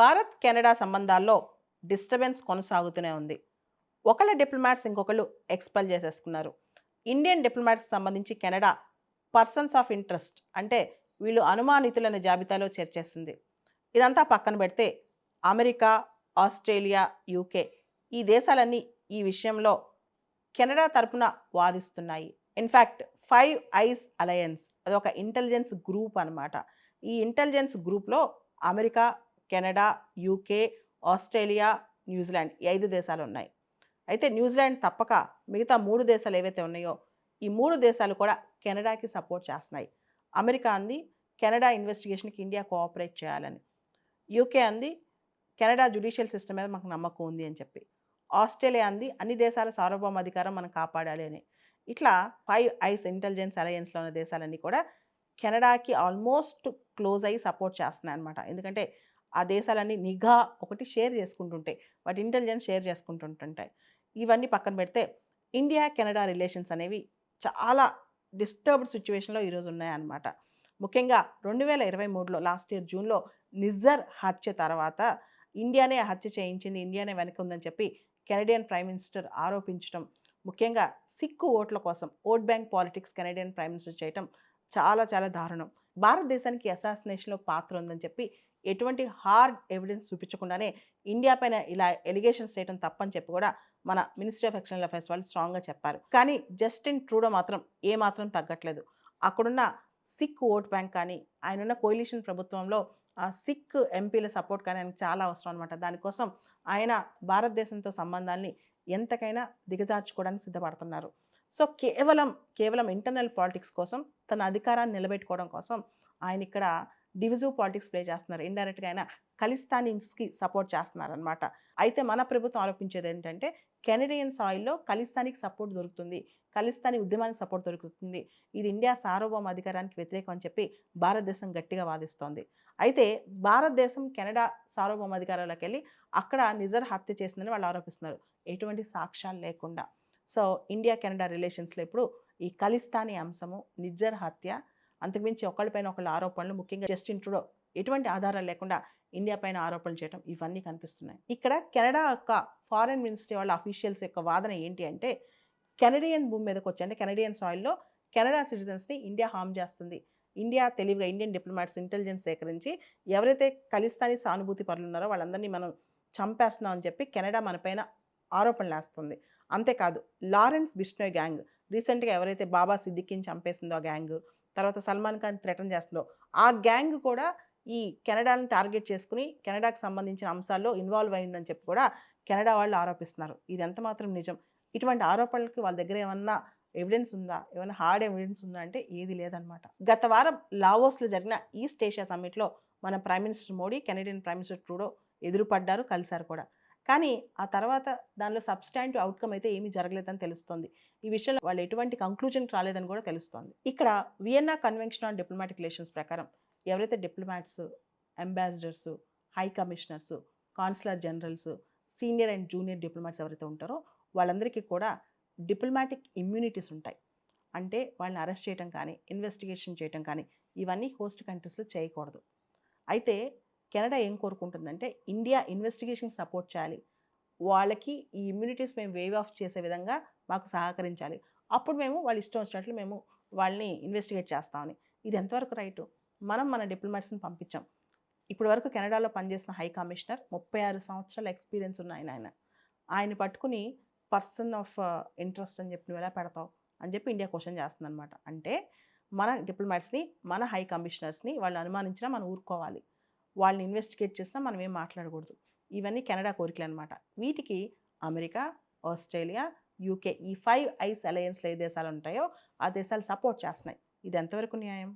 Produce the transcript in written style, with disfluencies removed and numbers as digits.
Bharat Canada సంబంధాల్లో disturbance కొనసాగుతూనే ఉంది. ఒకళ్ళ డిప్లొమాట్స్ ఇంకొకళ్ళు ఎక్స్‌పెల్ చేసేసుకున్నారు. ఇండియన్ డిప్లొమాట్స్‌కి సంబంధించి కెనడా పర్సన్స్ ఆఫ్ ఇంట్రెస్ట్ అంటే వీళ్ళు అనుమానితులైన జాబితాలో చేర్చేసింది. ఇదంతా పక్కన పెడితే అమెరికా, ఆస్ట్రేలియా, యూకే ఈ దేశాలన్నీ ఈ విషయంలో కెనడా తరపున వాదిస్తున్నాయి. ఇన్‌ఫాక్ట్ 5 ఐస్ అలయన్స్ అదొక ఇంటెలిజెన్స్ గ్రూప్ అనమాట. ఈ ఇంటెలిజెన్స్ గ్రూప్‌లో America, Canada, UK, Australia, New Zealand ఈ 5 దేశాలున్నాయి. అయితే న్యూజిలాండ్ తప్పక మిగతా 3 దేశాలు ఏవైతే ఉన్నాయో, ఈ 3 దేశాలు కూడా కెనడాకి సపోర్ట్ చేస్తున్నాయి. అమెరికా అంది కెనడా ఇన్వెస్టిగేషన్‌కి ఇండియా కోఆపరేట్ చేయాలని. యూకే అంది కెనడా జ్యుడిషియల్ సిస్టమ్ మీద మాకు నమ్మకం ఉంది అని చెప్పి. ఆస్ట్రేలియా అంది అన్ని దేశాల సార్వభౌమాధికారం మనం కాపాడాలి అని. ఇట్లా 5 ఐస్ ఇంటెలిజెన్స్ అలయన్స్‌లో ఉన్న దేశాలన్నీ కూడా కెనడాకి ఆల్మోస్ట్ క్లోజ్ అయ్యి సపోర్ట్ చేస్తున్నాయన్నమాట. ఎందుకంటే ఆ దేశాలన్నీ నిఘా ఒకటి షేర్ చేసుకుంటుంటాయి. వాటి ఇంటెలిజెన్స్ షేర్ చేసుకుంటుంటుంటాయి. ఇవన్నీ పక్కన పెడితే ఇండియా, కెనడా రిలేషన్స్ అనేవి చాలా డిస్టర్బ్డ్ సిట్యుయేషన్‌లో ఈరోజు ఉన్నాయన్నమాట. ముఖ్యంగా 2023లో లాస్ట్ ఇయర్ జూన్‌లో నిజ్జర్ హత్య తర్వాత ఇండియానే ఆ హత్య చేయించింది, ఇండియానే వెనక ఉందని చెప్పి కెనడియన్ ప్రైమ్ మినిస్టర్ ఆరోపించడం, ముఖ్యంగా సిక్కు ఓట్ల కోసం vote bank politics Canadian prime minister చేయటం చాలా చాలా దారుణం. భారతదేశానికి అసాసినేషన్‌లో పాత్ర ఉందని చెప్పి ఎటువంటి హార్డ్ ఎవిడెన్స్ చూపించకుండానే ఇండియా పైన ఇలా ఎలిగేషన్స్ చేయడం తప్పని చెప్పి కూడా మన మినిస్ట్రీ ఆఫ్ ఎక్స్టర్నల్ అఫైర్స్ వాళ్ళు స్ట్రాంగ్‌గా చెప్పారు. కానీ జస్టిన్ ట్రూడో మాత్రం ఏమాత్రం తగ్గట్లేదు. అక్కడున్న సిక్ ఓట్ బ్యాంక్ కానీ, ఆయనున్న కోalition ప్రభుత్వంలో సిక్ ఎంపీల సపోర్ట్ కానీ ఆయనకు చాలా అవసరం అనమాట. దానికోసం ఆయన భారతదేశంతో సంబంధాల్ని ఎంతకైనా దిగజార్చుకోవడానికి సిద్ధపడుతున్నారు. సో, కేవలం ఇంటర్నల్ పాలిటిక్స్ కోసం, తన అధికారాన్ని నిలబెట్టుకోవడం కోసం ఆయనిక్కడ డివిజివ్ పాలిటిక్స్ ప్లే చేస్తున్నారు. ఇండైరెక్ట్‌గా ఆయన ఖలిస్తానీస్‌కి సపోర్ట్ చేస్తున్నారనమాట. అయితే మన ప్రభుత్వం ఆరోపించేదేంటంటే, కెనడియన్ సాయిల్‌లో ఖలిస్తానీకి సపోర్ట్ దొరుకుతుంది. ఖలిస్తానీ ఉద్యమానికి సపోర్ట్ దొరుకుతుంది. ఇది ఇండియా సార్వభౌమ అధికారానికి వ్యతిరేకం అని చెప్పి భారతదేశం గట్టిగా వాదిస్తోంది. అయితే భారతదేశం కెనడా సార్వభౌమాధికారంలోకెళ్ళి అక్కడ నిజర్ హత్య చేసిందని వాళ్ళు ఆరోపిస్తున్నారు. ఎటువంటి సాక్ష్యాలు లేకుండా. సో, ఇండియా, కెనడా రిలేషన్స్‌లో ఇప్పుడు ఈ ఖలిస్తానీ అంశము, నిజ్జర్ హత్య, అంతకుమించి ఒకళ్ళపైన ఒకళ్ళ ఆరోపణలు, ముఖ్యంగా జస్టిన్ ట్రూడో ఎటువంటి ఆధారాలు లేకుండా ఇండియా పైన ఆరోపణలు చేయడం ఇవన్నీ కనిపిస్తున్నాయి. ఇక్కడ కెనడా యొక్క ఫారెన్ మినిస్ట్రీ వాళ్ళ అఫీషియల్స్ యొక్క వాదన ఏంటి అంటే, కెనడియన్ భూమి మీదకొచ్చి అంటే కెనడియన్ సాయిల్‌లో కెనడా సిటిజన్స్‌ని ఇండియా హార్మ్ చేస్తుంది. ఇండియా తెలివిగా ఇండియన్ డిప్లొమాట్స్ ఇంటెలిజెన్స్ సేకరించి ఎవరైతే ఖలిస్తానీ సానుభూతి పరులున్నారో వాళ్ళందరినీ మనం చంపేస్తున్నాం అని చెప్పి కెనడా మనపైన ఆరోపణలేస్తుంది. అంతేకాదు లారెన్స్ బిష్నోయ్ గ్యాంగ్ రీసెంట్‌గా ఎవరైతే బాబా సిద్దికీని చంపేసిందో ఆ గ్యాంగ్, తర్వాత సల్మాన్ ఖాన్ థ్రెటన్ చేస్తుందో ఆ గ్యాంగ్ కూడా ఈ కెనడాని టార్గెట్ చేసుకొని కెనడాకి సంబంధించిన అంశాల్లో ఇన్వాల్వ్ అయిందని చెప్పి కూడా కెనడా వాళ్ళు ఆరోపిస్తున్నారు. ఇది ఎంత మాత్రం నిజం? ఇటువంటి ఆరోపణలకి వాళ్ళ దగ్గర ఏమన్నా ఎవిడెన్స్ ఉందా? ఏమైనా హార్డ్ ఎవిడెన్స్ ఉందా అంటే ఏది లేదనమాట. గత వారం లావోస్‌లో జరిగిన ఈస్ట్ ఏషియా సమ్మిట్‌లో మన prime minister Modi, Canadian prime minister Trudeau ఎదురుపడ్డారు, కలిసారు కూడా. కానీ ఆ తర్వాత దానిలో సబ్స్టాంటివ్ అవుట్‌కమ్ అయితే ఏమీ జరగలేదని తెలుస్తోంది. ఈ విషయంలో వాళ్ళు ఎటువంటి కంక్లూజన్‌కి రాలేదని కూడా తెలుస్తోంది. ఇక్కడ Vienna convention on diplomatic relations ప్రకారం ఎవరైతే diplomats, ambassadors, high commissioners, consular generals, senior and junior diplomats ఎవరైతే ఉంటారో వాళ్ళందరికీ కూడా డిప్లొమాటిక్ ఇమ్యూనిటీస్ ఉంటాయి. అంటే వాళ్ళని అరెస్ట్ చేయటం కానీ, ఇన్వెస్టిగేషన్ చేయటం కానీ ఇవన్నీ హోస్ట్ కంట్రీస్‌లో చేయకూడదు. అయితే కెనడా ఏం కోరుకుంటుందంటే ఇండియా ఇన్వెస్టిగేషన్‌కి సపోర్ట్ చేయాలి. వాళ్ళకి ఈ ఇమ్యూనిటీస్ మేము వేవ్ ఆఫ్ చేసే విధంగా మాకు సహకరించాలి. అప్పుడు మేము వాళ్ళ ఇష్టం వచ్చినట్లు మేము వాళ్ళని ఇన్వెస్టిగేట్ చేస్తామని. ఇది ఎంతవరకు రైటు? మనం మన డిప్లొమాట్స్‌ని పంపించాం. ఇప్పటి వరకు కెనడాలో పనిచేసిన హై కమిషనర్ 36 సంవత్సరాల ఎక్స్‌పీరియన్స్ ఉన్న ఆయన. ఆయన్ని పట్టుకుని పర్సన్ ఆఫ్ ఇంట్రెస్ట్ అని చెప్పి నువ్వు ఎలా పెడతావు? అని చెప్పి ఇండియా క్వెషన్ చేస్తుందనమాట. అంటే మన డిప్లొమాట్స్‌ని, మన హై కమిషనర్స్‌ని వాళ్ళు అనుమానించినా మనం ఊరుకోవాలి. వాళ్ళని ఇన్వెస్టిగేట్ చేసినా మనం ఏం మాట్లాడకూడదు. ఇవన్నీ కెనడా కోరికలనమాట. వీటికి అమెరికా, ఆస్ట్రేలియా, యూకే ఈ 5 ఐస్ అలయన్స్‌లో ఏ దేశాలు ఉంటాయో ఆ దేశాలు సపోర్ట్ చేస్తున్నాయి. ఇది ఎంతవరకు న్యాయం?